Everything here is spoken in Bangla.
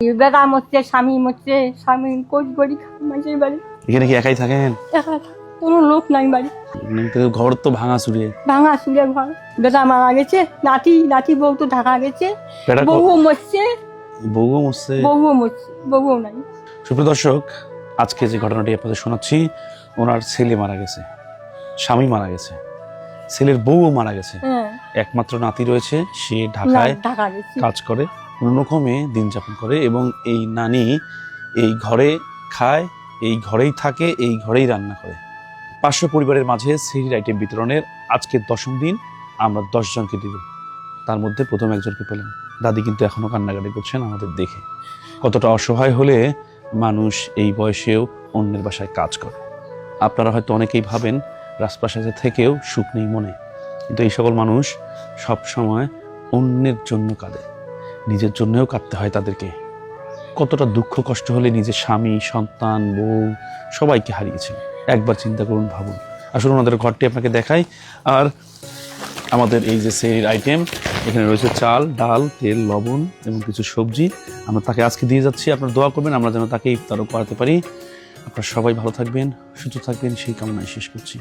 বেটা মরছে, স্বামী মরছে, স্বামী কোচ গড়ি মানুষের বাড়ি এখানে কি একাই থাকেন? একা কোনো লোক নাই বাড়ি, ঘর তো ভাঙা চুরে। ভাঙা সুরে ঘর। বেটা মারা গেছে, নাতি বউ তো ঢাকা গেছে, বউও মরছে, বউও মরছে, বউও নাই। সুপ্রিয় দর্শক, আজকে যে ঘটনাটি আপনাদের শোনাচ্ছি, ওনার ছেলে মারা গেছে, স্বামী মারা গেছে, ছেলের বউও মারা গেছে, একমাত্র নাতি রয়েছে, সে ঢাকায় কাজ করে, কোনোরকমে দিন যাপন করে এবং এই নানি এই ঘরে খায়, এই ঘরেই থাকে, এই ঘরেই রান্না করে। 500 পরিবারের মাঝে সেহরির আইটেম বিতরণের আজকে 10ম দিন। আমরা 10 জনকে দিব, তার মধ্যে প্রথম একজনকে পেলাম। দাদি কিন্তু এখনো কান্নাকাটি করছেন আমাদের দেখে। কতটা অসহায় হলে মানুষ এই বয়সেও অন্যের বাসায় কাজ করে। আপনারা হয়তো অনেকেই ভাবেন রাজপ্রাসাদে থেকেও সুখ নেই মনে, কিন্তু এই সকল মানুষ সব সময় অন্যের জন্য কাঁদে, নিজের জন্যও কাঁদতে হয় তাদেরকে। কতটা দুঃখ কষ্ট হলে নিজের স্বামী, সন্তান, বউ সবাইকে হারিয়েছেন। একবার চিন্তা করুন, ভাবুন। আসলে ওনাদের ঘরটি আপনাকে দেখাই। আর আমাদের এই যে সেহরির আইটেম, এখানে রয়েছে চাল, ডাল, তেল, লবণ এবং কিছু সবজি। আমরা তাকে আজকে দিয়ে যাচ্ছি, আপনারা দোয়া করবেন আমরা যেন তাকে ইফতারও করাতে পারি। আপনারা সবাই ভালো থাকবেন, সুস্থ থাকবেন, সেই কামনায় শেষ করছি।